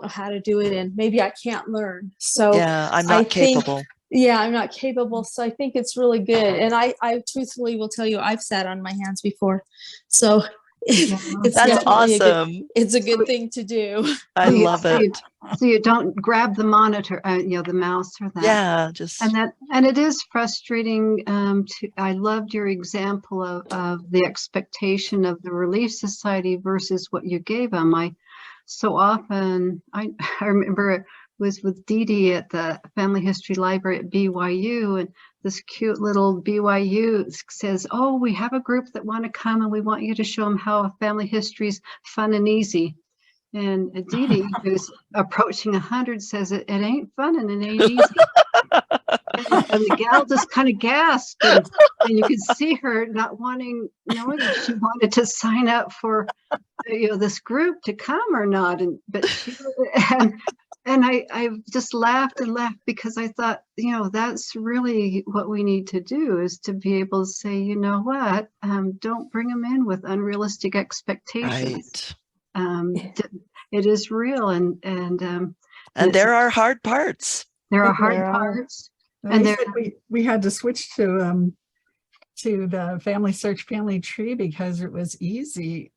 know how to do it, and maybe I can't learn. So yeah, I'm not capable. I'm not capable. So I think it's really good. And I truthfully will tell you, I've sat on my hands before. So It's That's definitely awesome. it's a good thing to do. I love it. So you don't grab the monitor, the mouse or that. Yeah, just And it is frustrating. I loved your example of the expectation of the Relief Society versus what you gave them. So often, I remember it was with Dee Dee at the Family History Library at BYU, and this cute little BYU says, "Oh, we have a group that want to come and we want you to show them how family history is fun and easy." And Dee Dee, who's approaching 100, says it ain't fun and it ain't easy. And the gal just kind of gasped, and you could see her not knowing if she wanted to sign up for this group to come or not. And I just laughed and laughed, because I thought, that's really what we need to do, is to be able to say, you know what, don't bring them in with unrealistic expectations. right. It is real, and there are hard parts. there are hard There are. parts. And And we had to switch to the Family Search Family Tree because it was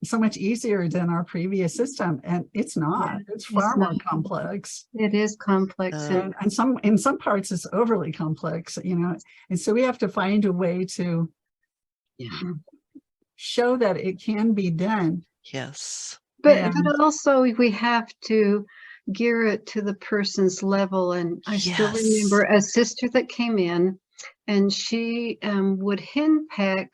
so much easier than our previous system. And it's not. It's far more complex. it is complex. And in some parts it's overly complex, and so we have to find a way to show that it can be done. Yes. But also we have to gear it to the person's level. And I still remember a sister that came in, and she would henpeck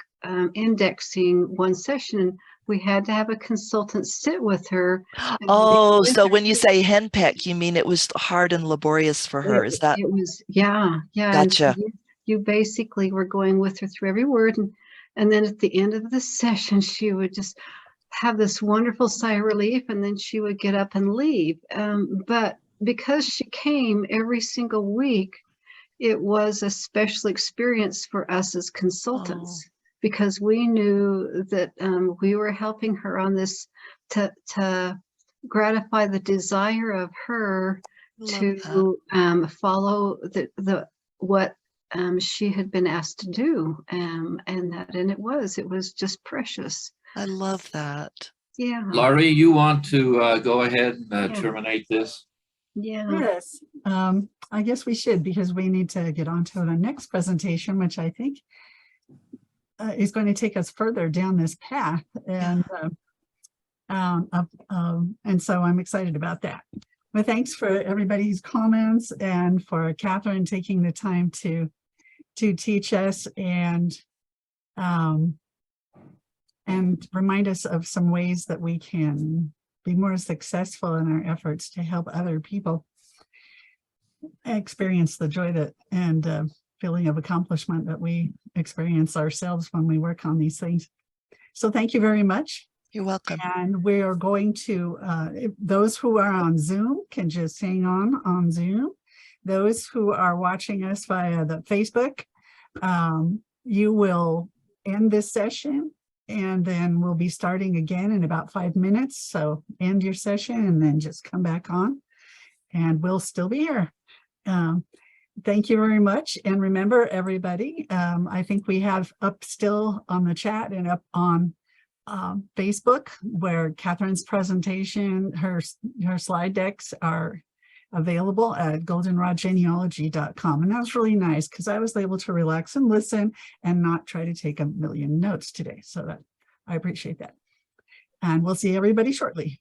indexing one session, and we had to have a consultant sit with her. Oh, so when you say henpeck, you mean it was hard and laborious for her? Is that? It was, yeah. Gotcha. And so you basically were going with her through every word, and then at the end of the session, she would just have this wonderful sigh of relief, and then she would get up and leave. But because she came every single week, it was a special experience for us as consultants, because we knew that we were helping her on this to gratify the desire of her to follow what she had been asked to do, and it was just precious. I love that. Yeah. Laurie, you want to go ahead and terminate this? Yeah. Yes. I guess we should, because we need to get on to the next presentation, which I think is going to take us further down this path. And so I'm excited about that. But thanks for everybody's comments, and for Kathryn taking the time to teach us and remind us of some ways that we can be more successful in our efforts to help other people experience the joy and feeling of accomplishment that we experience ourselves when we work on these things. So thank you very much. You're welcome. And we are going to, those who are on Zoom can just hang on Zoom. Those who are watching us via the Facebook, you will end this session, and then we'll be starting again in about 5 minutes. So end your session and then just come back on, and we'll still be here. Thank you very much. And remember, everybody, I think we have up still on the chat and up on Facebook, where Kathryn's presentation, her slide decks are available at goldenrodgenealogy.com. And that was really nice, because I was able to relax and listen and not try to take a million notes today. So that I appreciate that. And we'll see everybody shortly.